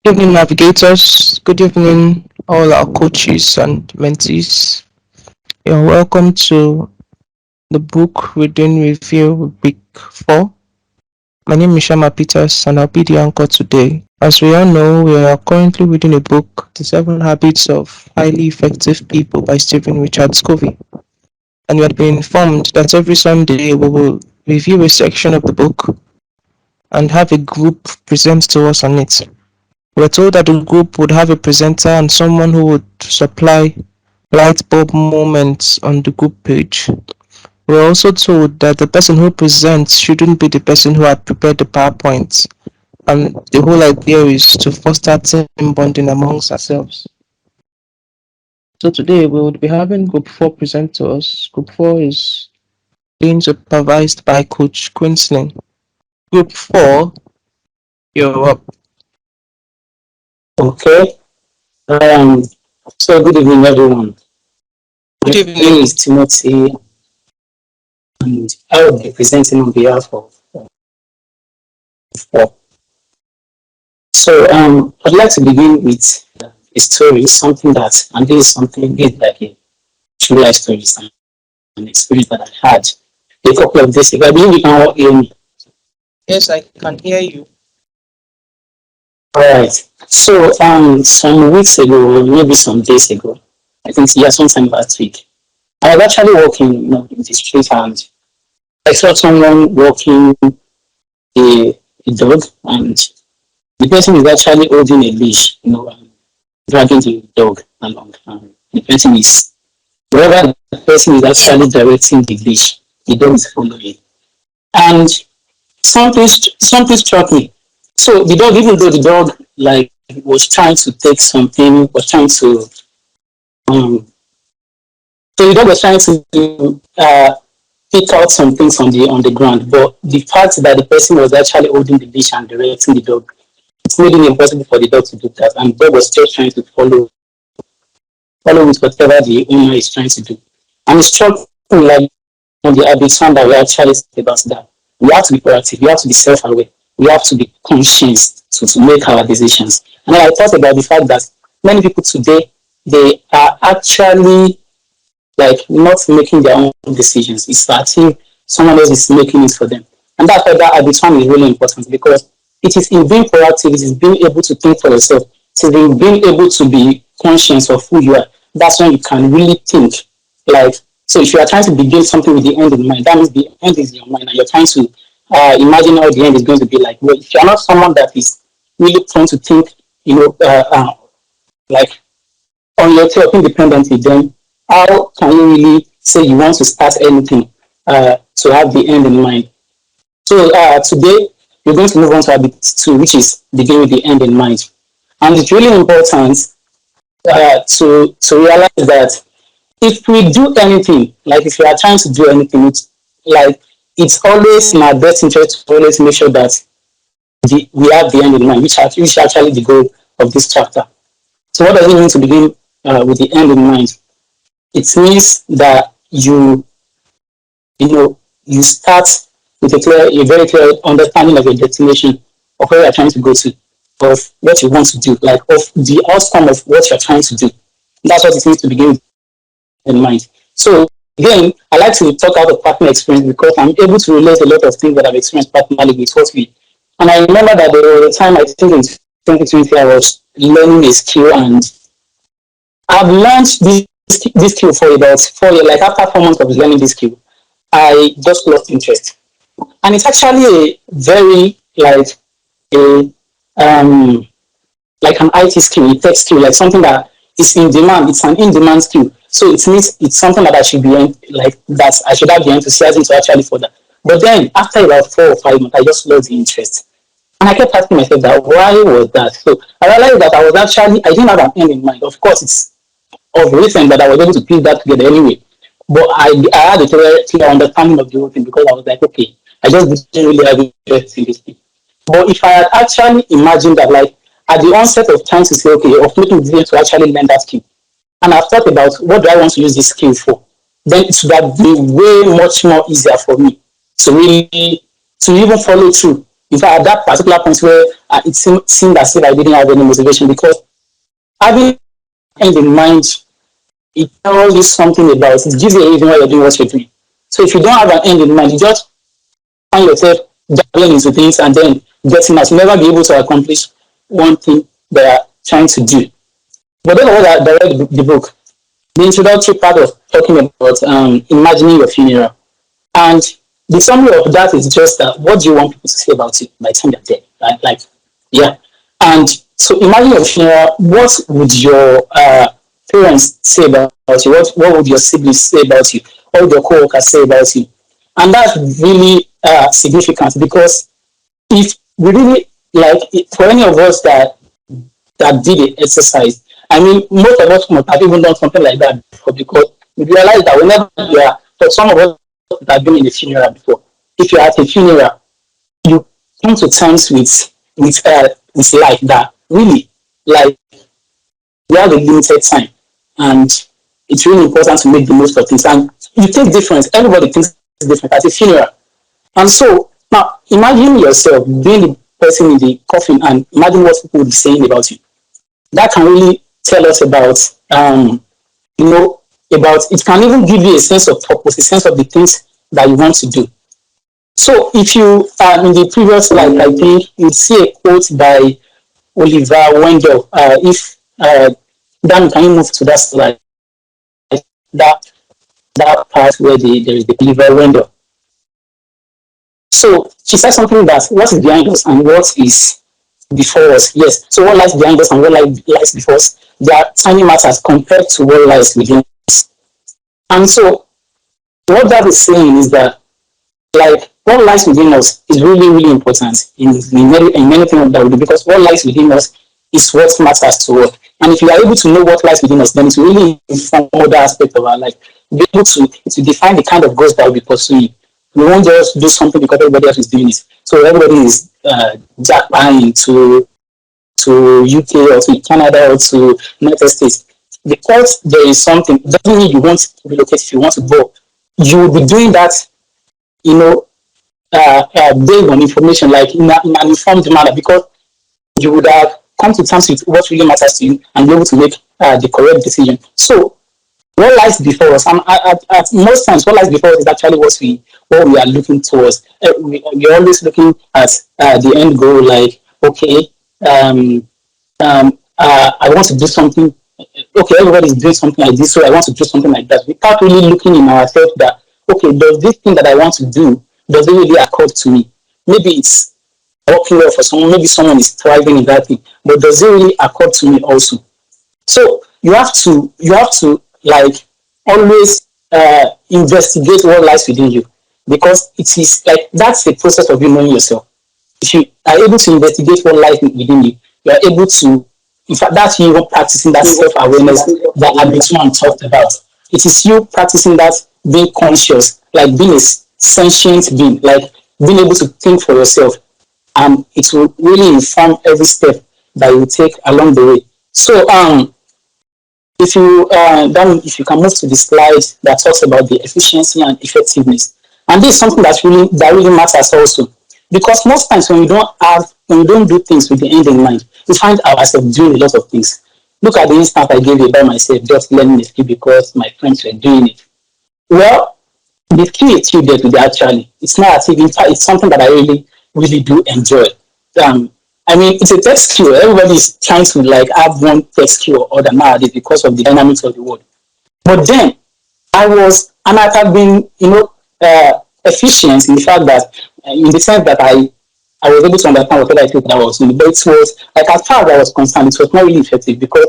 Good evening, navigators. Good evening, all our coaches and mentees. You're welcome to the book reading review week 4. My name is Shama Peters and I'll be the anchor today. As we all know, we are currently reading a book, The 7 Habits of Highly Effective People by Stephen Richard Covey. And you had been informed that every Sunday we will review a section of the book and have a group present to us on it. We were told that the group would have a presenter and someone who would supply light bulb moments on the group page. We were also told that the person who presents shouldn't be the person who had prepared the PowerPoint, and the whole idea is to foster team bonding amongst ourselves. So today we would be having Group 4 present to us. Group 4 is being supervised by Coach Quinslin. Group 4, you're up. Okay. Um, so good evening, everyone. Good My name evening. is Timothy, and I will be presenting on behalf of four. I'd like to begin with a story, something that, and this is something this like a true life story, an experience that I had a couple of days ago. I believe you can all hear me. Yes, I can hear you. All right. Some weeks ago, maybe some days ago, I think yeah, sometime last week, I was actually walking, in the street, and I saw someone walking a dog, and the person is actually holding a leash, dragging the dog along. The person is, wherever the person is actually directing the leash, the dog is following. And something struck me. So the dog, even though the dog like was trying to take something, was trying to, um, so the dog was trying to pick out some things on the ground, but the fact that the person was actually holding the leash and directing the dog, it's made it impossible for the dog to do that, and the dog was just trying to follow with whatever the owner is trying to do. And it struck me like on the habits one that we actually said about that. We have to be proactive, we have to be self-aware, we have to be conscious to make our decisions. And then I thought about the fact that many people today they are actually like not making their own decisions. It's as if someone else is making it for them. And that's why that habit one is really important because it is in being proactive, it is being able to think for yourself, it is in being able to be conscious of who you are. That's when you can really think. Like, so if you are trying to begin something with the end in mind, that means the end is in your mind and you're trying to imagine how the end is going to be like. Well, if you're not someone that is really trying to think, like on yourself independently, then how can you really say you want to start anything to have the end in mind? So today we're going to move on to habit two, which is begin with the end in mind. And it's really important to realize that if we do anything, like if you are trying to do anything, it's always in our best interest to always make sure that we have the end in mind, which is actually the goal of this chapter. So what does it mean to begin with the end in mind? It means that you start with a very clear understanding of your destination, of where you're trying to go to, of what you want to do, like of the outcome of what you're trying to do. That's what it means to begin with in mind. So again, I like to talk out of partner experience because I'm able to relate a lot of things that I've experienced personally with what we. And I remember that there was a time I think in 2020 I was learning a skill, and I've learned this skill for about 4 years. Like after 4 months of learning this skill, I just lost interest. And it's actually a very a um like an IT skill, a tech skill, like something that is in demand. It's an in-demand skill. So it means it's something that I should be like that I should have the enthusiasm to actually further. But then after about 4 or 5 months, I just lost the interest. And I kept asking myself that why was that? So I realized that I didn't have an end in mind. Of course, it's of recent that I was able to piece that together anyway. But I had a clear understanding of the whole thing because I was like, okay, I just didn't really have interest in this thing. But if I had actually imagined that, like, at the onset of trying to say, okay, of making the decision to actually learn that skill, and I've thought about what do I want to use this skill for, then it should have been way much more easier for me to really to even follow through, In fact, at that particular point where it seemed as if I didn't have any motivation, because having end in mind, it tells you something about it, gives you a reason why you're doing what you're doing. So if you don't have an end in mind, you just find yourself dabbling into things and then getting out. You'll never be able to accomplish one thing they are trying to do. But those of us that read the book, the introductory part of talking about imagining your funeral. And the summary of that is just that what do you want people to say about you by the time they're dead? Right? Like, yeah. And so imagine your funeral, what would your parents say about you? What would your siblings say about you? What would your co-workers say about you? And that's really significant, because if we really, like, for any of us that did the exercise, I mean, most of us must have even done something like that before, because we realize that whenever you are, for some of us that have been in a funeral before, if you're at a funeral, you come to terms with life, that really, like, we have a limited time, and it's really important to make the most of things. And you think different. Everybody thinks different at a funeral. And so now imagine yourself being the person in the coffin, and imagine what people will be saying about you. That can really tell us about you know about, it can even give you a sense of purpose, a sense of the things that you want to do. So if you in the previous slide, I think you see a quote by Oliver Wendell. If Dan, can you move to that slide? That that part where there is the Oliver Wendell. So she said something that what is behind us and what is before us. Yes. So what lies behind us and what lies before us, they are tiny matters compared to what lies within us. And so what that is saying is that, like, what lies within us is really, really important in anything that we do, because what lies within us is what matters to us. And if you are able to know what lies within us, then it will really inform other aspects of our life. Be able to define the kind of goals that we'll be pursuing. We won't just do something because everybody else is doing it. So everybody is jackpotting to UK or to Canada or to United States. Because there is something, doesn't mean you won't relocate if you want to go. You will be doing that, you know, based on information, like in an informed manner, because you would have come to terms with what really matters to you and be able to make the correct decision. So what lies before us, and at most times, what lies before us is actually what we are looking towards. We're always looking at the end goal, like, okay, I want to do something. Okay, everybody's doing something like this, so I want to do something like that. Without really looking in ourselves that, okay, does this thing that I want to do, does it really accord to me? Maybe it's working well for someone, maybe someone is thriving in that thing, but does it really accord to me also? So you have to like always investigate what lies within you, because it is like that's the process of you knowing yourself. If you are able to investigate what lies within you, you are able to, in fact, that's you practicing that self-awareness that Abituan talked about. It is you practicing that being conscious, like being a sentient being, like being able to think for yourself, and it will really inform every step that you take along the way. So if you can move to the slide that talks about the efficiency and effectiveness, and this is something that really matters also, because most times when we don't do things with the end in mind, we find ourselves doing a lot of things. Look at the instance I gave you about myself just learning a skill because my friends were doing it. Well, the key is you there today actually. It's not as if, in fact, it's something that I really, really do enjoy. Um, I mean, it's a tech skill. Everybody is trying to like have one tech skill or other nowadays because of the dynamics of the world. But then I was, and I have been, efficient in the fact that, in the sense that I was able to understand whatever I think that I was doing. But it was like, as far as I was concerned, it was not really effective, because,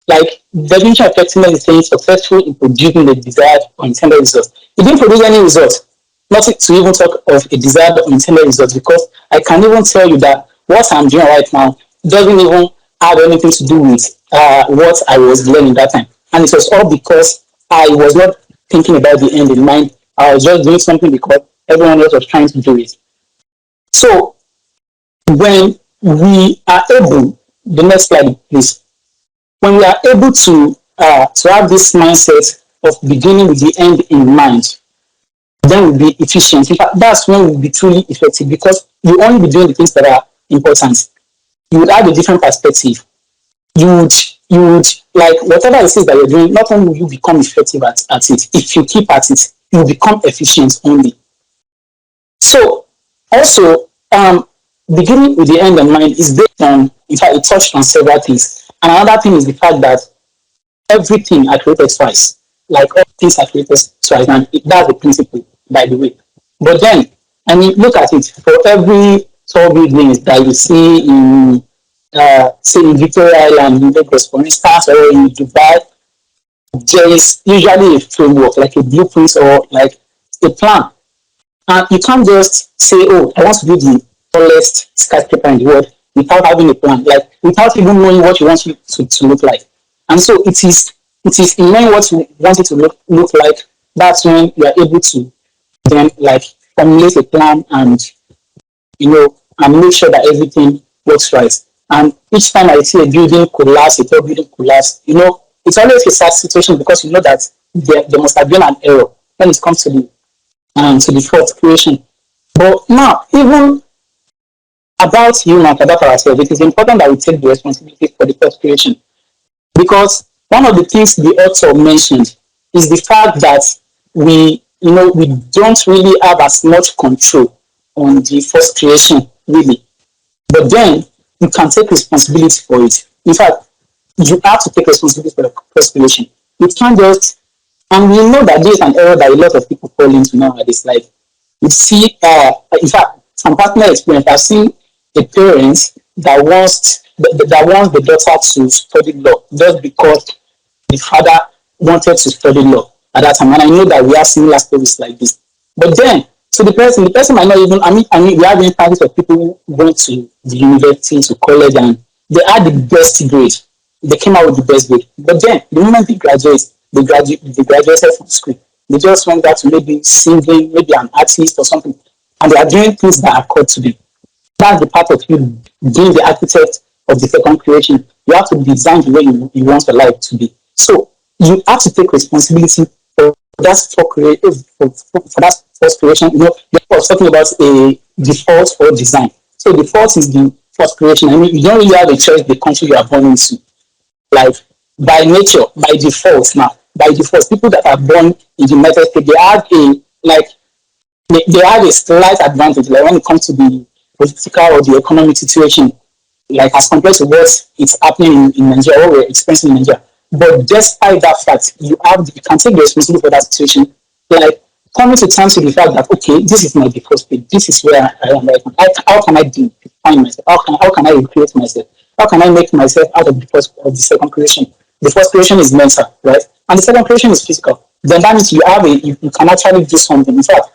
like, definition of effectiveness is saying successful in producing the desired or intended result. It didn't produce any result. Not to even talk of a desired or intended result, because I can even tell you that what I'm doing right now doesn't even have anything to do with what I was learning that time. And it was all because I was not thinking about the end in mind. I was just doing something because everyone else was trying to do it. So when we are able, the next slide, please. When we are able to have this mindset of beginning with the end in mind, then we'll be efficient. In fact, that's when we'll be truly effective because you only be doing the things that are important. You would have a different perspective. You would like whatever it is that you're doing, not only will you become effective at it, if you keep at it, you will become efficient only. So also beginning with the end in mind is based on, in fact, it touched on several things. And another thing is the fact that everything are created twice. Like all things are created twice, and that's the principle, by the way. But then, I mean, look at it. For every tall buildings that you see in, say, in Victoria Island, in Lagos, for instance, or in Dubai, there is usually a framework, like a blueprint or like a plan. And you can't just say, oh, I want to be the tallest skyscraper in the world without having a plan, like without even knowing what you want it to look like. And so it is in knowing what you want it to look like, that's when you are able to then like formulate a plan and and make sure that everything works right. And each time I see a building collapse, a tall building collapse, it's always a sad situation because you know that there must have been an error when it comes to the fourth creation. But now, even about human, about ourselves, it is important that we take the responsibility for the fourth creation because one of the things the author mentioned is the fact that we don't really have as much control on the first creation, really. But then you can take responsibility for it. In fact, you have to take responsibility for the first creation. You can't just, and we know that this is an error that a lot of people fall into nowadays. Like you see, in fact, from personal experience, I've seen a parent that wants the daughter to study law just because the father wanted to study law at that time. And I know that we have similar stories like this. But then, so the person might not even, we have instances of people who went to the university, to college, and they had the best grade. They came out with the best grade. But then, the moment they graduated from school. They just went out to maybe singing, maybe an artist or something. And they are doing things that are called to be. That's the part of you being the architect of the second creation. You have to design the way you want your life to be. So you have to take responsibility for that for that first creation. You're talking about a default or design. So default is the first creation. I mean, you don't really have a choice the country you are born into. Like by nature, by default now, by default, people that are born in the United States, they have a like they have a slight advantage, like when it comes to the political or the economic situation, like as compared to what is happening in Nigeria, what we're experiencing in Nigeria. But despite that fact, you can take the responsibility for that situation. Like coming to terms with the fact that okay, this is my default state, this is where I am right now. How can I define myself? How can I recreate myself? How can I make myself out of the second creation? The first creation is mental, right? And the second creation is physical. Then that means you can actually do something. In fact,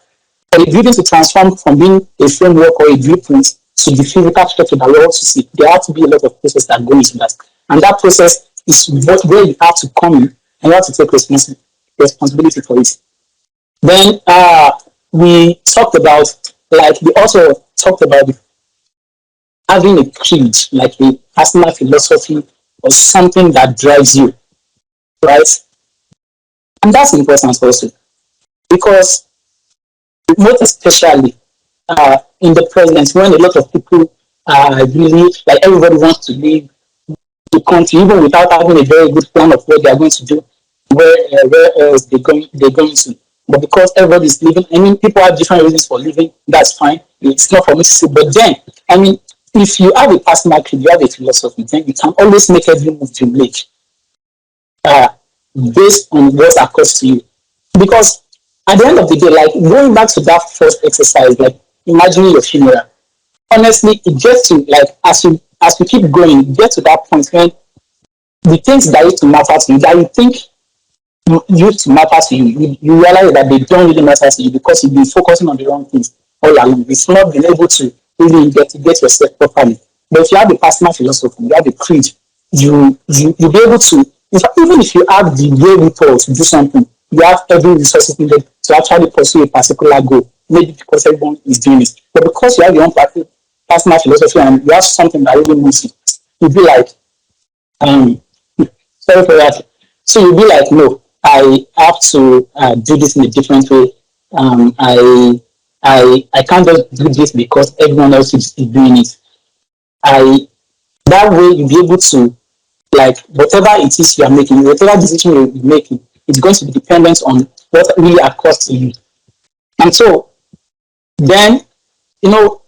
for a building to transform from being a framework or a blueprint to the physical structure that we want to see, there have to be a lot of process that go into that. And that process is where you have to come in and you have to take responsibility for it. Then we talked about, like we also talked about having a creed, like a personal philosophy or something that drives you, right? And that's important also because most especially in the present when a lot of people really like everybody wants to live the country even without having a very good plan of what they are going to do, where else they're going to. But because everybody is living, I mean, people have different reasons for living. That's fine. It's not for me to say. But then, I mean, if you have a personal creed, you have a philosophy, then you can always make every move you make uh, based on what occurs to you. Because at the end of the day, like going back to that first exercise, like imagining your funeral, honestly, it gets to like as you keep going, you get to that point when the things that used to matter to you, that you think used to matter to you, you realize that they don't really matter to you because you've been focusing on the wrong things all along. You've not been able to really get yourself properly. But if you have a personal philosophy, you have a creed, you'll be able to, in fact, even if you have the wherewithal to do something, you have every resources needed to actually pursue a particular goal. Maybe because everyone is doing it, but because you have your own personal philosophy and you have something that really moves you, you'll be like, um, sorry for that. So you'll be like, no, I have to do this in a different way. I can't just do this because everyone else is doing it. I That way you'll be able to, like, whatever it is you are making, whatever decision you're making, it's going to be dependent on what really occurs to you. And so then, you know,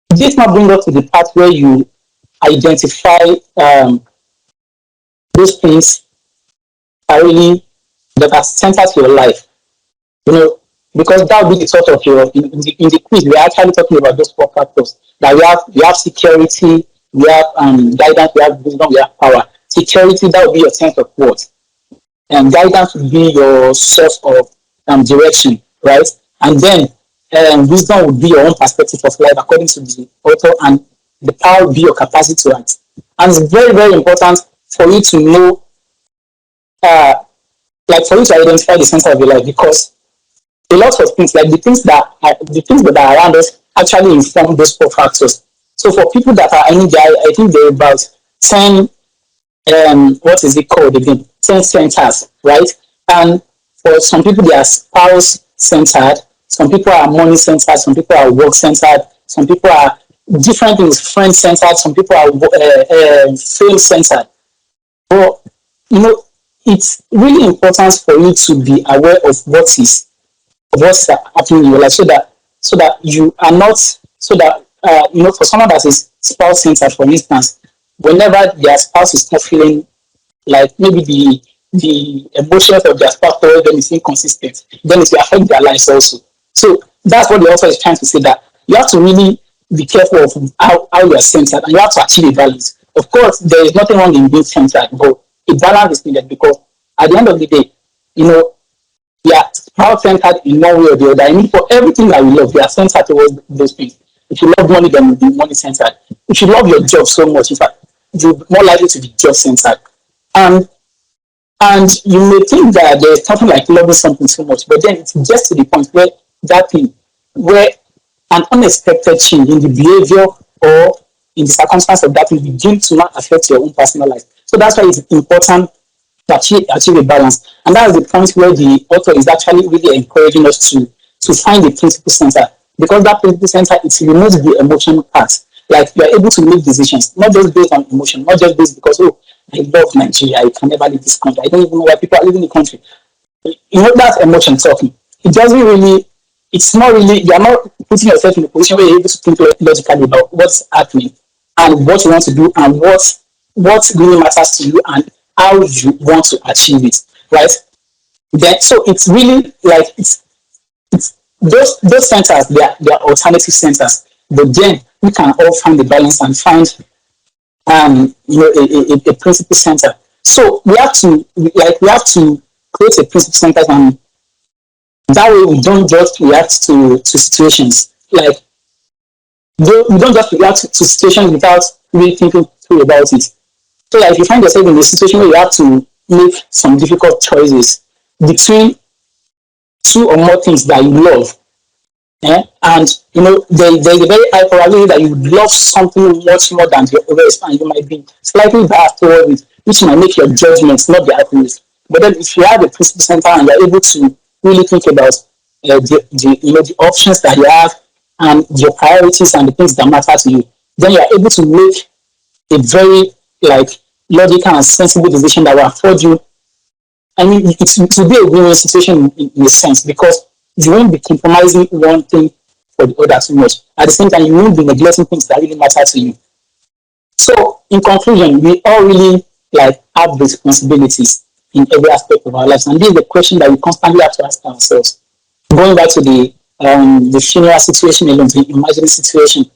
this now brings us to the part where you identify those things are really that are centered to your life. You know, because that will be the sort of your in the quiz we're actually talking about those four factors. That we have security, we have guidance, we have wisdom, we have power. Security, that will be your sense of worth, and guidance will be your source of direction, right? And then wisdom would be your own perspective of life according to the author, and the power will be your capacity to act. And it's very, very important for you to know, uh, like for you to identify the center of your life, because a lot of things, like the things that are around us, actually inform those four factors. So for people that are any guy, I think there are about 10, what is it called again? 10 centers, right? And for some people, they are spouse centered, some people are money centered, some people are work centered, some people are different things, friend centered, some people are fame centered. But you know, it's really important for you to be aware of what's happening in your life, so that you are not, so that for someone that is spouse centered, for instance, whenever their spouse is not feeling, like maybe the emotions of their spouse towards them is inconsistent, then it will affect their lives also. So that's what the author is trying to say, that you have to really be careful of how you are centered, and you have to achieve a balance. Of course, there is nothing wrong in being centered, but a balance is needed, because at the end of the day, you know, we are power centered in one way or the other. I mean, for everything that we love, we are centered towards those things. If you love money, then you'll be money centered. If you love your job so much, in fact, you're more likely to be job centered. And you may think that there's something like loving something so much, but then it's just to the point where that thing, where an unexpected change in the behavior or in the circumstance of that will begin to not affect your own personal life. So that's why it's important to achieve a balance. And that is the point where the author is actually really encouraging us to find a principle center, because that principle center, it removes the emotional part. Like you are able to make decisions, not just based on emotion, not just based because, oh, I love Nigeria, I can never leave this country. I don't even know why people are leaving the country. You know, that's emotion talking. It doesn't really, it's not really, you're not putting yourself in a position where you're able to think logically about what's happening and what you want to do, and what really matters to you, and how you want to achieve it, right? Then, so it's really like it's those centers, they are alternative centers, but then we can all find the balance and find a principal center. So we have to create a principal center, and that way we don't just react to situations. Like we don't just react to situations without really thinking through about it. So like if you find yourself in a situation where you have to make some difficult choices between two or more things that you love, and you know there's a very high probability that you would love something much more than the rest, and you might be slightly biased towards it, which might make your judgments not be accurate. But then if you have a principal center and you're able to really think about the options that you have, and your priorities and the things that matter to you, then you're able to make a very, like, logical and sensible decision that will afford you. I mean, it will be a win-win situation in a sense, because you won't be compromising one thing for the other too much. At the same time, you won't be neglecting things that really matter to you. So, in conclusion, we all really like have responsibilities in every aspect of our lives, and this is the question that we constantly have to ask ourselves. Going back to the funeral situation alone, the imaginary situation,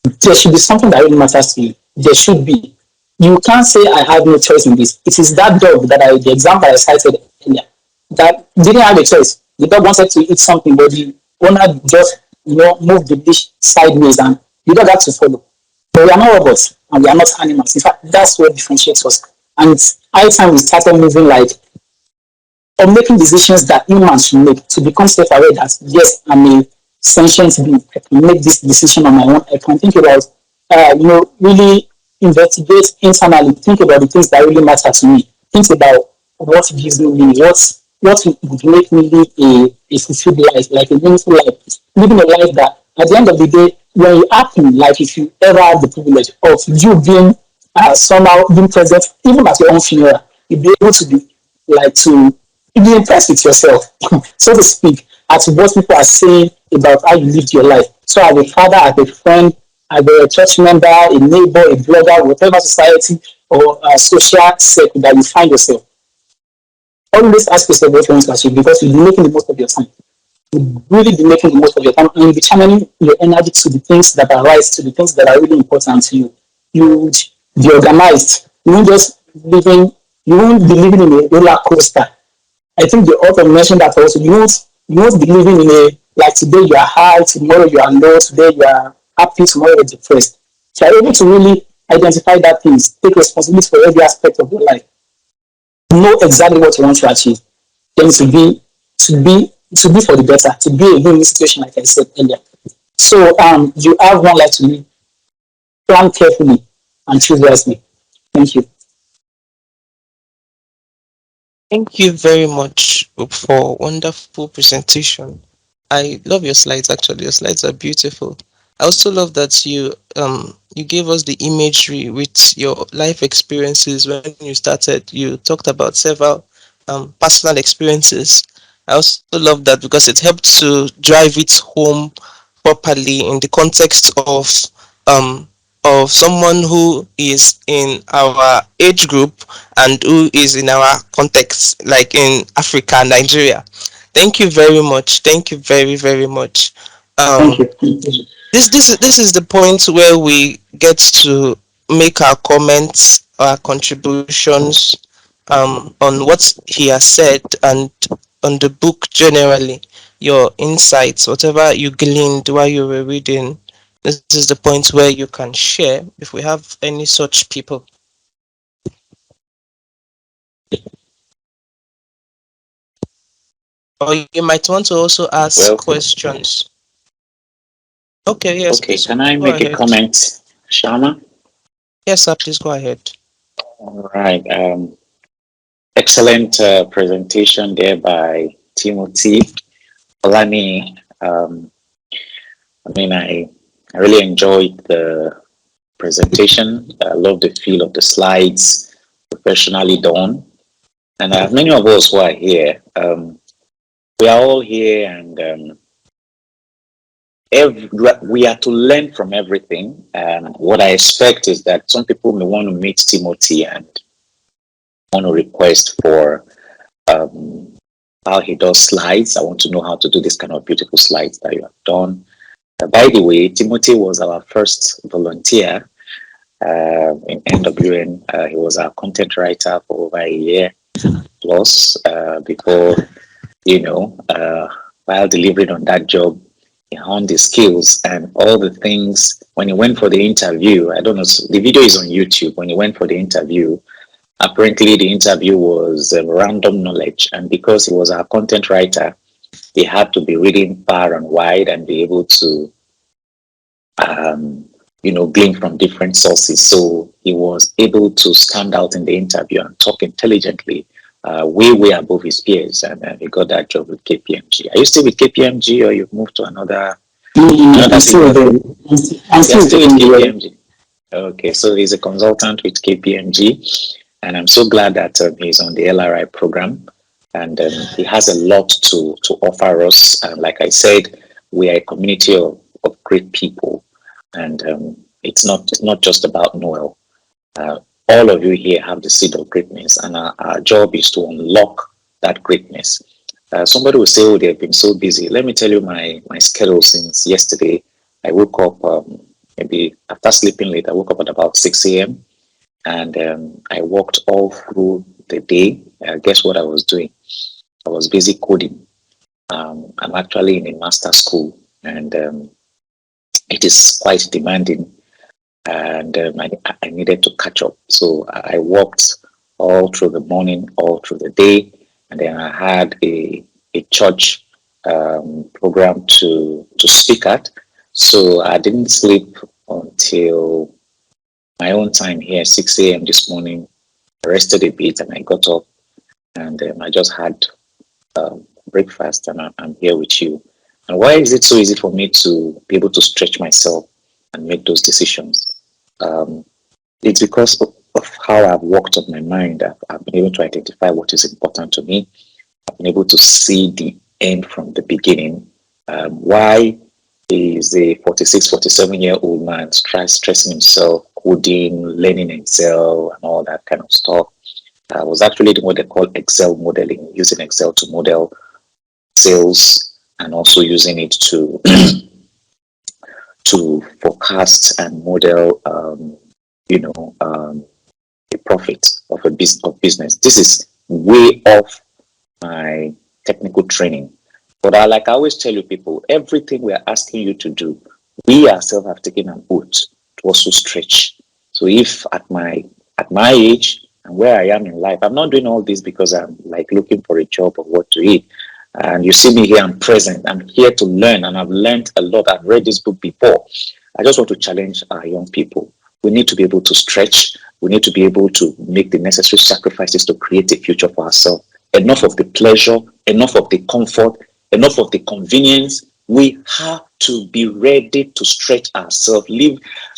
there should be something that really matters to you. There should be. You can't say I have no choice in this. It is that dog the example I cited earlier, that didn't have a choice. The dog wanted to eat something, but the owner just moved the dish sideways, and the dog had to follow. But we are not robots, and we are not animals. In fact, that's what differentiates us. And it's high time we started moving like, or making decisions that humans should make, to become self-aware that yes, I'm a sentient being. I can make this decision on my own. I can think about, really investigate internally, think about the things that really matter to me. Think about what gives me meaning, what what would make me live a fulfilled life, like a meaningful life, living a life that at the end of the day, when you happy, like if you ever have the privilege of you being somehow being present, even at your own funeral, you'll be able to be like to be impressed with yourself, so to speak, at what people are saying about how you lived your life. So as a father, as a friend, as a church member, a neighbor, a brother, whatever society or social circle that you find yourself, always ask yourself what you want to achieve because you'll be making the most of your time. You'll really be making the most of your time and you'll be channeling your energy to the things that are right, to the things that are really important to you. You would be organized. You won't just living, you won't be living in a roller coaster. I think the author mentioned that also. You won't be living in a like today you are high, tomorrow you are low, today you are happy, tomorrow you're depressed. So you're able to really identify that things, take responsibility for every aspect of your life, know exactly what you want to achieve, then to be for the better, to be a win situation, like I said earlier. So you have one life to live, plan carefully and choose wisely. Thank you. Thank you very much for wonderful presentation. I love your slides actually. Your slides are beautiful. I also love that you gave us the imagery with your life experiences when you started. You talked about several personal experiences. I also love that because it helped to drive it home properly in the context um of someone who is in our age group and who is in our context, like in Africa, Nigeria. Thank you very much. Thank you very, very much. Thank Um, you. Thank you. this is the point where we get to make our comments, our contributions, on what he has said and on the book generally. Your insights, whatever you gleaned while you were reading. This is the point where you can share if we have any such people. Or you might want to also ask Well, questions. Okay, yes, okay, please can go I make ahead. a comment, Shama? Yes, sir, please go ahead. All right. Excellent presentation there by Timothy Olani. I really enjoyed the presentation. I love the feel of the slides, professionally done. And many of us who are here, we are all here and we are to learn from everything. And what I expect is that some people may want to meet Timothy and want to request for um, how he does slides. I want to know how to do this kind of beautiful slides that you have done. By the way, Timothy was our first volunteer in NWN. He was our content writer for over a year plus before, you know, while delivering on that job, he honed his skills and all the things. When he went for the interview, I don't know, the video is on YouTube. When he went for the interview, apparently the interview was random knowledge. And because he was our content writer, he had to be reading far and wide and be able to um, glean from different sources. So he was able to stand out in the interview and talk intelligently, way, way above his peers. And he got that job with KPMG. Are you still with KPMG or you've moved to another I'm still senior there. role? I'm You're still still with doing the work. KPMG. Okay, so he's a consultant with KPMG. And I'm so glad that he's on the LRI program. And he has a lot to offer us. And like I said, we are a community of great people and it's not just about Noel. Uh, all of you here have the seed of greatness, and our job is to unlock that greatness. Somebody will say, "Oh, they've been so busy." Let me tell you my schedule since yesterday. I woke up maybe after sleeping late. I woke up at about 6 a.m. and I walked all through the day. Guess what I was doing? I was busy coding. I'm actually in a master school, and it is quite demanding and I needed to catch up. So I worked all through the morning, all through the day, and then I had a church program to speak at. So I didn't sleep until my own time here, 6 a.m. this morning. I rested a bit and I got up and I just had breakfast, and I'm here with you. And why is it so easy for me to be able to stretch myself and make those decisions? Um, it's because of how I've worked on my mind. I've been able to identify what is important to me. I've been able to see the end from the beginning. Why is a 46, 47-year-old man stressing himself, coding, learning Excel, and all that kind of stuff? I was actually doing what they call Excel modeling, using Excel to model sales and also using it to to forecast and model, the profit of business. This is way off my technical training. But like I always tell you people, everything we are asking you to do, we ourselves have taken an oath to also stretch. So if at my age and where I am in life, I'm not doing all this because I'm like looking for a job or what to eat. And you see me here, I'm present. I'm here to learn, and I've learned a lot. I've read this book before. I just want to challenge our young people. We need to be able to stretch. We need to be able to make the necessary sacrifices to create a future for ourselves. Enough of the pleasure, enough of the comfort, enough of the convenience. We have to be ready to stretch ourselves.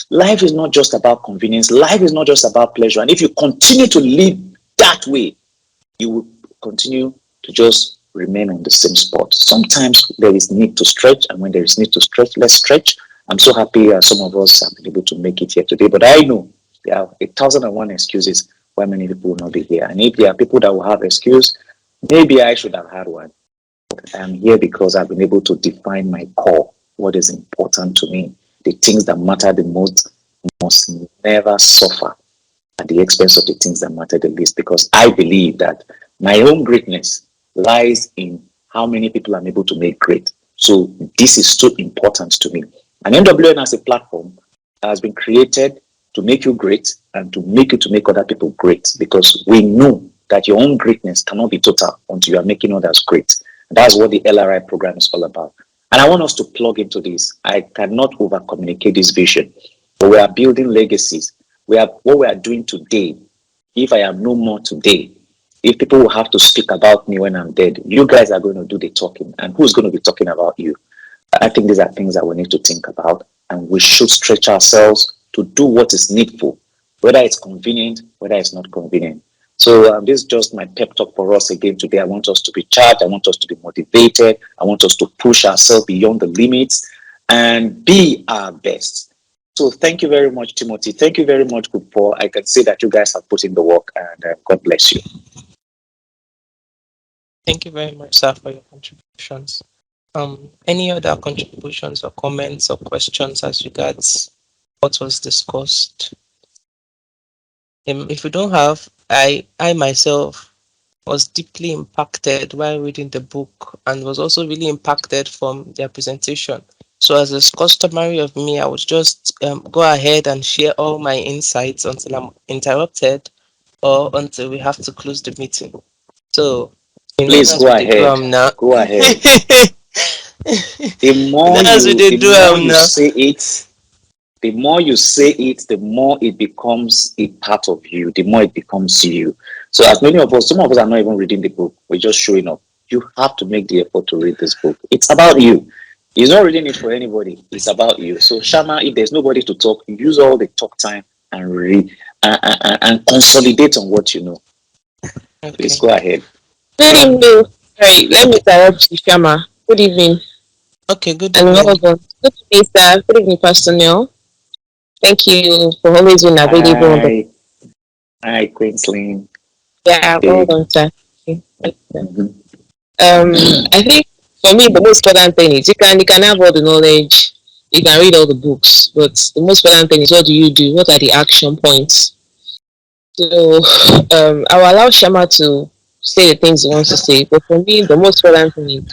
Life is not just about convenience. Life is not just about pleasure. And if you continue to live that way, you will continue to just remain on the same spot. Sometimes there is need to stretch, and when there is need to stretch, let's stretch. I'm so happy some of us have been able to make it here today, but I know there are 1,001 excuses why many people will not be here. And if there are people that will have excuse, maybe I should have had one. I'm here because I've been able to define my core, what is important to me. The things that matter the most must never suffer at the expense of the things that matter the least, because I believe that my own greatness lies in how many people I'm able to make great. So this is so important to me. And NWN as a platform has been created to make you great and to make other people great, because we know that your own greatness cannot be total until you are making others great. That's what the LRI program is all about. And I want us to plug into this. I cannot over communicate this vision, but we are building legacies. What we are doing today. If I am no more today, if people will have to speak about me when I'm dead, you guys are going to do the talking. And who's going to be talking about you? I think these are things that we need to think about, and we should stretch ourselves to do what is needful, whether it's convenient, whether it's not convenient. So this is just my pep talk for us again today. I want us to be charged. I want us to be motivated. I want us to push ourselves beyond the limits and be our best. So thank you very much, Timothy. Thank you very much, Group 4. I can see that you guys have put in the work, and God bless you. Thank you very much, sir, for your contributions. Any other contributions or comments or questions as regards what was discussed? If you don't have, I myself was deeply impacted while reading the book, and was also really impacted from their presentation. So as is customary of me, I would just go ahead and share all my insights until I'm interrupted or until we have to close the meeting. So, Please as go we did do ahead. now. Go ahead. As we did The do more you now. say it, the more you say it, the more it becomes a part of you, the more it becomes you. So as many of us, some of us are not even reading the book. We're just showing up. You have to make the effort to read this book. It's about you. He's not reading it for anybody. It's about you. So Shama, if there's nobody to talk, use all the talk time and read and consolidate on what you know. Please Okay. go ahead. Good evening. Sorry, let me interrupt you, Shama. Good evening. Okay, good And well evening. done. Good evening, sir. Good evening, Pastor Neil. Thank you for always being available on the. Hi, hi, Queensland. Yeah, well Hey. done, sir. Okay. Mhm. I think for me the most important thing is you can have all the knowledge, you can read all the books, but the most important thing is what do you do? What are the action points? So I will allow Shama to say the things he wants to say, but for me the most important thing is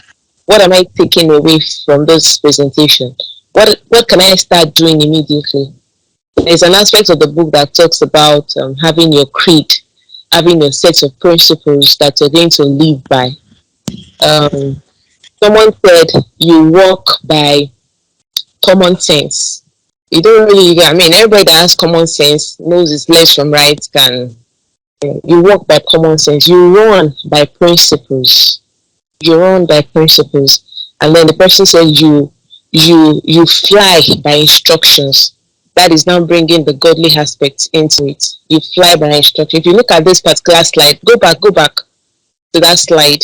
what am I taking away from this presentation? What can I start doing immediately? There's an aspect of the book that talks about having your creed, having your set of principles that you're going to live by. Um, Someone said you walk by common sense. You don't really, I mean, everybody that has common sense knows it's left from right. You walk by common sense. You run by principles. you're run by principles, and then the person said you fly by instructions. That is now bringing the godly aspect into it. You fly by instruction. If you look at this particular slide, go back to that slide.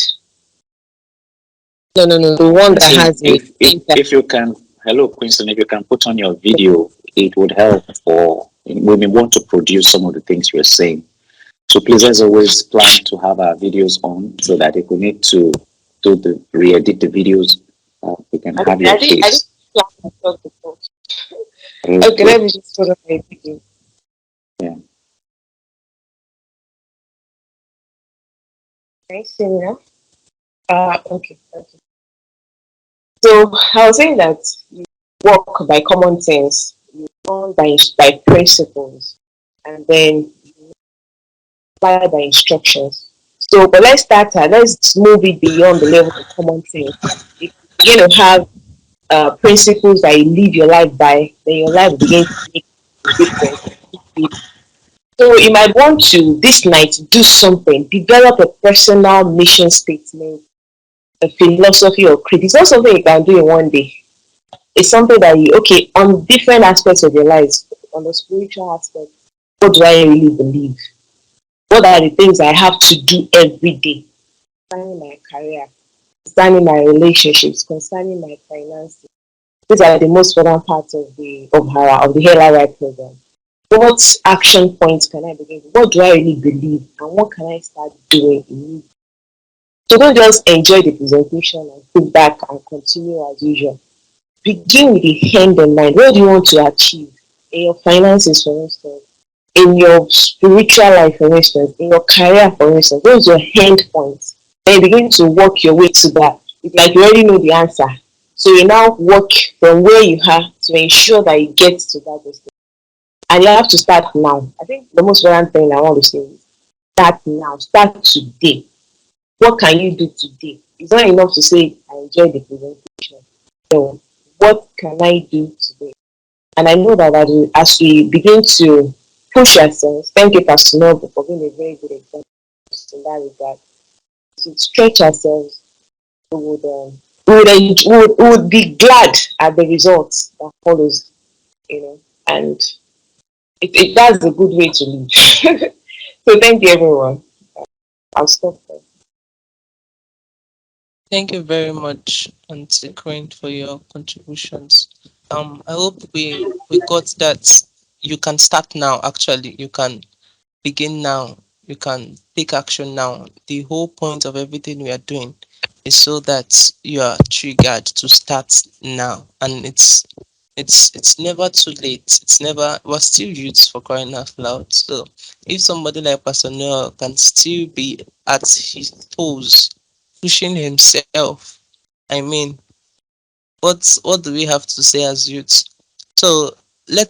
No, the one that Quincy, has a impact. if you can, hello, Quincy, if you can put on your video, it would help for when we want to produce some of the things you're saying. So please, as always, plan to have our videos on so that if we need to do the re-edit the videos, we can have your I didn't face. plan myself before. Okay, let Okay. me just put on my video. Yeah. Can you see me now? Okay. So I was saying that you work by common sense, you run by principles, and then apply by instructions. So, but let's start. Let's move it beyond the level of common sense. If you begin to have principles that you live your life by, then your life will begin to make a difference. So you might want to this night do something, develop a personal mission statement, a philosophy or creed. It's not something you can do in one day. It's something that you okay on different aspects of your life, on the spiritual aspect. What do I really believe? What are the things I have to do every day concerning my career, concerning my relationships, concerning my finances? These are the most important parts of the HLRI program. What action points can I begin? What do I really believe, and what can I start doing? So don't just enjoy the presentation and sit back and continue as usual. Begin with the end in mind. What do you want to achieve in your finances, for instance, in your spiritual life, for instance, in your career, for instance? Those are your end points. Then you begin to work your way to that. It's like you already know the answer. So you now work from where you are to ensure that you get to that destination. And you have to start now. I think the most important thing I want to say is start now. Start today. What can you do today? It's not enough to say I enjoyed the presentation. So what can I do today? And I know that as we begin to push ourselves, thank you, Pastor Noble, for being a very good example in that regard. To stretch ourselves, we would, we would be glad at the results that follows, and that's a good way to live. So thank you, everyone. I'll stop there. Thank you very much, Auntie Queen, for your contributions. I hope we got that. You can start now. Actually, you can begin now. You can take action now. The whole point of everything we are doing is so that you are triggered to start now, and it's never too late. It's never we're still youths for crying out loud. So if somebody like Pastor Noel can still be at his toes, pushing himself, I mean, what do we have to say as youths? So let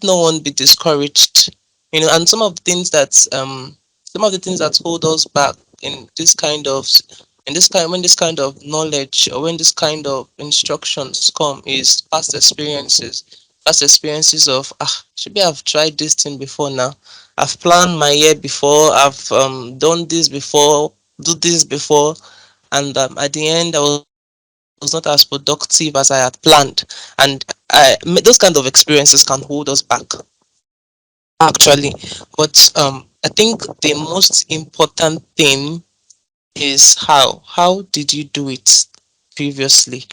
no one be discouraged. And some of the things that hold us back in this kind of when this kind of knowledge or when this kind of instructions come is past experiences of should I've tried this thing before now. I've planned my year before, I've done this before, do this before, and at the end I was not as productive as I had planned. And those kind of experiences can hold us back actually. But I think the most important thing is how did you do it previously?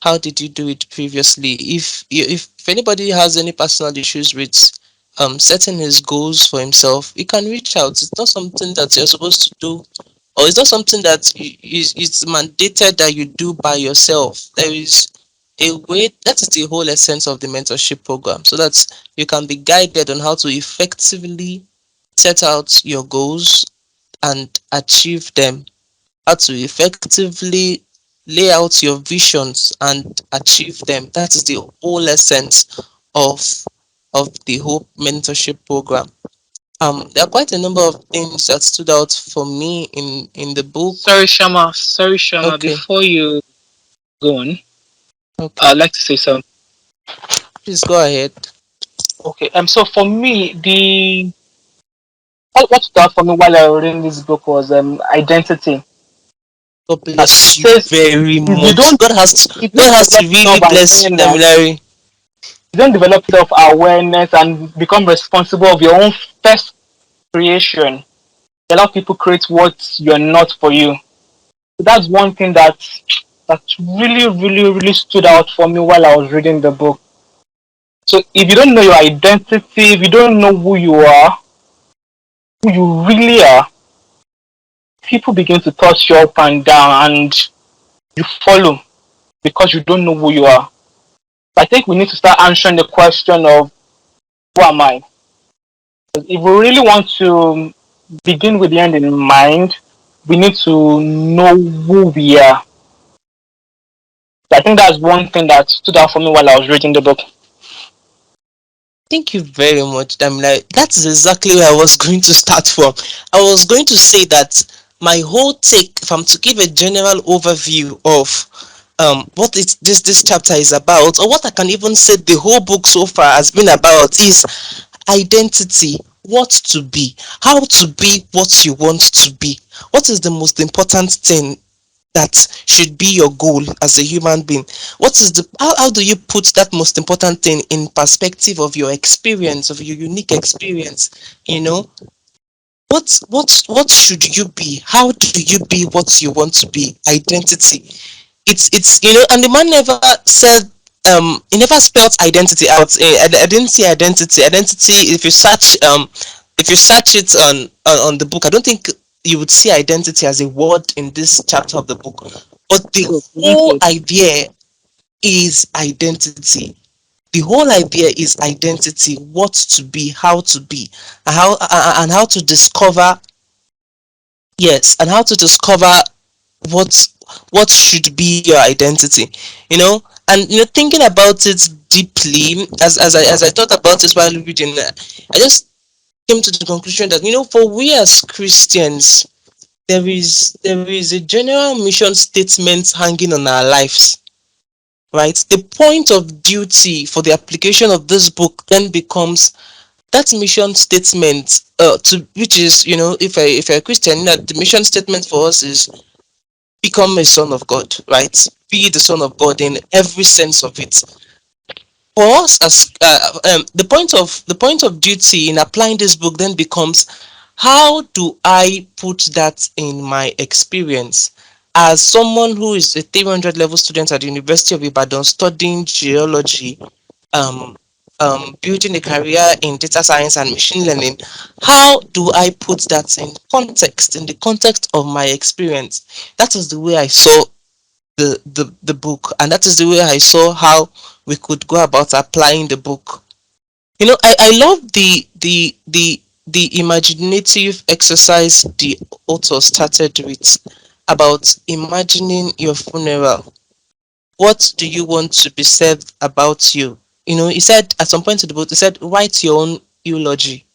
How did you do it previously? If anybody has any personal issues with setting his goals for himself, he can reach out. It's not something that you're supposed to do, or it's not something that is mandated that you do by yourself. There is a way. That is the whole essence of the mentorship program, so that you can be guided on how to effectively set out your goals and achieve them, how to effectively lay out your visions and achieve them. That is the whole essence of the whole mentorship program. There are quite a number of things that stood out for me in the book. Sorry, Shama. Okay, Before you go on, okay, I'd like to say something. please go ahead. Okay. So for me, the what stood out for me while I was reading this book was identity. God That bless you says very if you much. don't if you God don't has develop to really bless you, self-awareness, Damilari. you don't develop self-awareness and become responsible of your own first creation, you allow people create what you're not for you. So that's one thing that really, really, really stood out for me while I was reading the book. So if you don't know your identity, if you don't know who you really are, people begin to toss you up and down and you follow because you don't know who you are. I think we need to start answering the question of who am I? If we really want to begin with the end in mind, we need to know who we are. I think that's one thing that stood out for me while I was reading the book. Thank you very much, Damilari. That is exactly where I was going to start from. I was going to say that my whole take, if I'm to give a general overview of what this chapter is about, or what I can even say the whole book so far has been about, is identity. What to be, how to be what you want to be. What is the most important thing that should be your goal as a human being? What is the how do you put that most important thing in perspective of your experience, of your unique experience? What should you be? How do you be what you want to be? Identity. It's and the man never said, he never spelled identity out. I didn't see identity. If you search it on the book, I don't think you would see identity as a word in this chapter of the book. But the So, whole idea is identity. The whole idea is identity. What to be, how to be, and how to discover. Yes, and how to discover what what should be your identity. And thinking about it deeply, as I thought about it while reading, I just came to the conclusion that, for we as Christians, there is a general mission statement hanging on our lives, right? The point of duty for the application of this book then becomes that mission statement, to which is, if you're a Christian, that the mission statement for us is become a son of God, right? Be the son of God in every sense of it. For us, as the point of duty in applying this book then becomes, how do I put that in my experience as someone who is a 300 level student at the University of Ibadan studying geology, um, building a career in data science and machine learning? How do I put that in the context of my experience? That is the way I saw the book, and that is the way I saw how we could go about applying the book. I love the imaginative exercise the author started with, about imagining your funeral. What do you want to be said about you? He said at some point in the book, he said, write your own eulogy,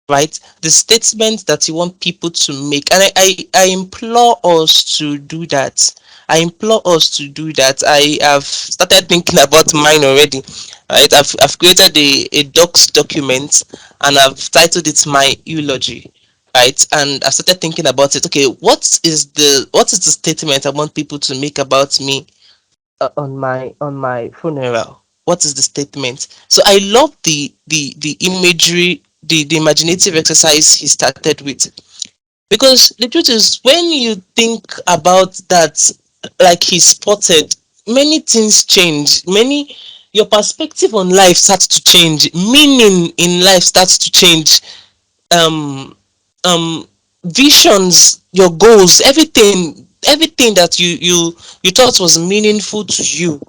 right? The statement that you want people to make. And I implore us to do that. I implore us to do that. I have started thinking about mine already, right? I've created a docs document, and I've titled it my eulogy, right? And I've started thinking about it. Okay, what is the statement I want people to make about me, on my funeral? What is the statement? So I love the imagery, the imaginative exercise he started with, because the truth is, when you think about that, like he spotted, many things change. Your perspective on life starts to change, meaning in life starts to change, um um visions, your goals, everything that you thought was meaningful to you,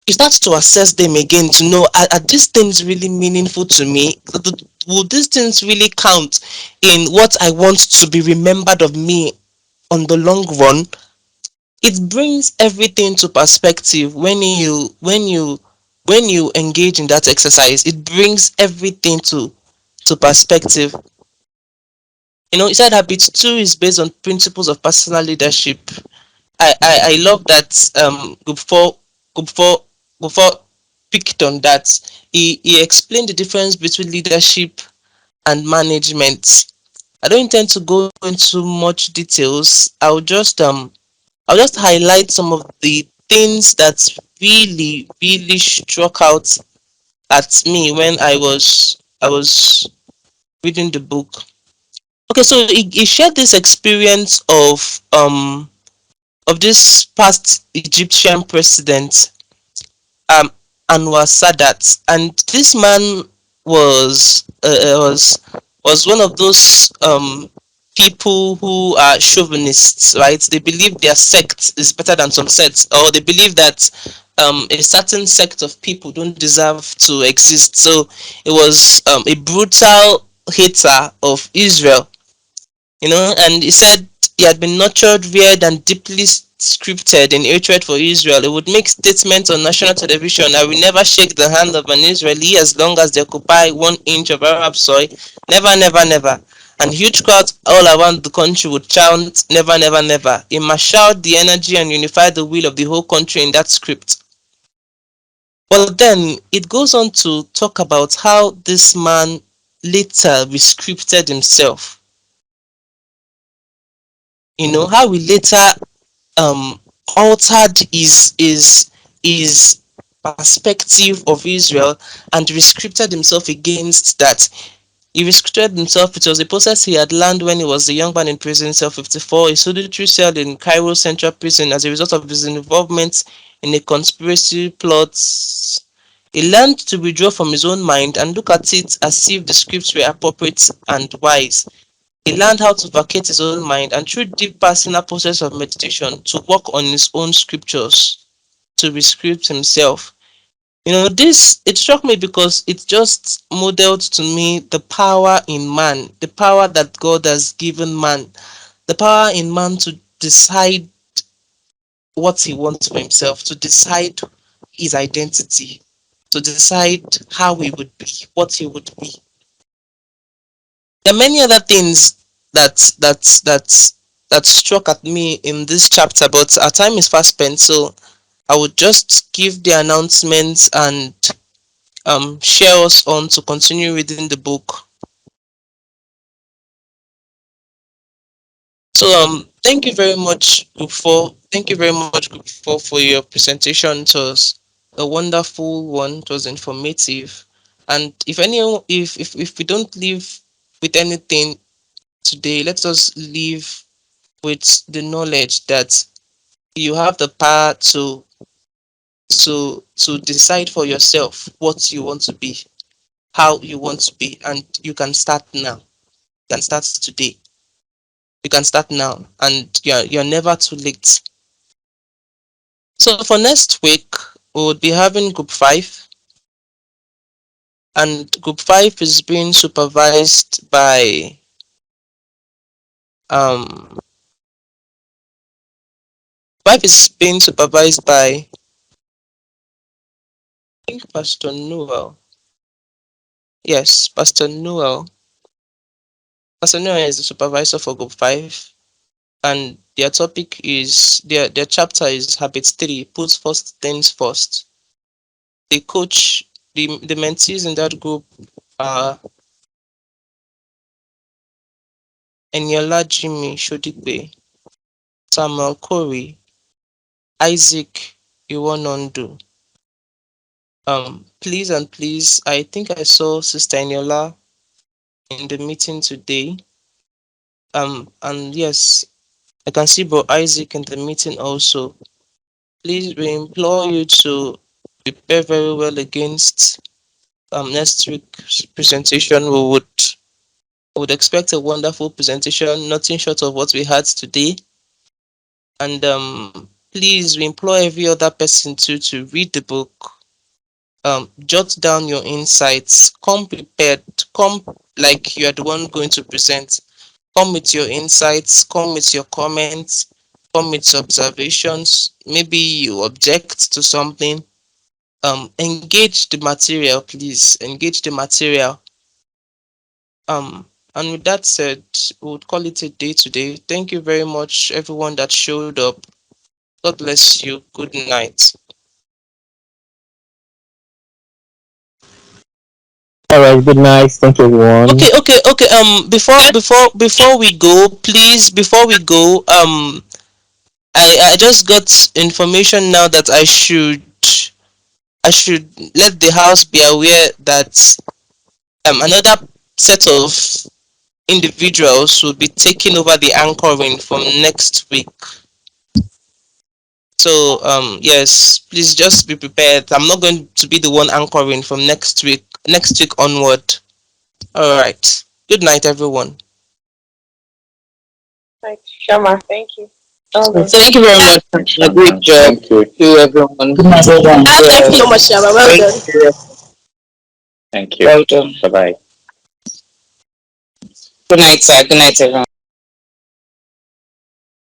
you start to assess them again to know, are these things really meaningful to me? Will these things really count in what I want to be remembered of me on the long run? It brings everything to perspective when you engage in that exercise. It brings everything to perspective. He said habit 2 is based on principles of personal leadership. I love that, Group 4 picked on that. He explained the difference between leadership and management. I don't intend to go into much details. I'll just I'll just highlight some of the things that really struck out at me when I was reading the book. Okay, so he shared this experience of this past Egyptian president, um Anwar Sadat, and this man was was one of those people who are chauvinists, right? They believe their sect is better than some sects, or they believe that a certain sect of people don't deserve to exist. So it was a brutal hater of Israel, and he said he had been nurtured, reared, and deeply scripted in hatred for Israel. He would make statements on national television: "I will never shake the hand of an Israeli as long as they occupy 1 inch of Arab soil. Never, never, never." And huge crowds all around the country would chant, "Never, never, never." He marshaled the energy and unified the will of the whole country in that script. But then it goes on to talk about how this man later rescripted himself. How he later um altered his perspective of Israel and restricted himself against that. He restricted himself. It was a process he had learned when he was a young man in prison, cell 54, a solitary cell in Cairo Central Prison as a result of his involvement in a conspiracy plot. He learned to withdraw from his own mind and look at it as if the scripts were appropriate and wise. He learned how to vacate his own mind and through deep personal process of meditation to work on his own scriptures, to rescript himself. This it struck me because it just modeled to me the power in man, the power that God has given man, the power in man to decide what he wants for himself, to decide his identity, to decide how he would be, what he would be. There are many other things that struck at me in this chapter, but our time is fast spent, so I would just give the announcements and share us on to continue reading the book. So thank you very much, Group 4. Thank you very much, Group 4, for your presentation. It was a wonderful one. It was informative. And if we don't leave with anything today, let us leave with the knowledge that you have the power to decide for yourself what you want to be, how you want to be, and you can start now. You can start today. You can start now, and you're never too late. So for next week, we would be having Group 5, and Group 5 is being supervised by um 5 is being supervised by, I think, Pastor Noel. Yes, Pastor Noel. Pastor Noel is the supervisor for Group 5, and their chapter is Habit 3, put first things first. The coach, the mentees in that group are Eniola Jimmy Shodigbe, Samuel Corey, Isaac Iwonondo. Please and please, I think I saw Sister Eniola in the meeting today. And yes, I can see Bro Isaac in the meeting also. Please, we implore you to prepare very well against next week's presentation. We would expect a wonderful presentation, nothing short of what we had today. And please, we implore every other person to read the book, jot down your insights, come prepared, come like you are the one going to present. Come with your insights, come with your comments, come with your observations. Maybe you object to something. Engage the material, please. Engage the material. And with that said, we would call it a day today. Thank you very much, everyone that showed up. God bless you. Good night. All right, good night. Thank you, everyone. Okay. Before we go, please, before we go, I just got information now that I should let the house be aware that another set of individuals will be taking over the anchoring from next week. So yes, please just be prepared. I'm not going to be the one anchoring from next week onward. All right. Good night, everyone. Right, Shama, thank you. So Okay. thank you very much Thanks, and a great Shama. job Thank you. to everyone. Good night, everyone. Ah, thank you so much, Shama. Well Thank done. you. Thank you. Well done. Bye bye. Good night, sir. Good night, everyone.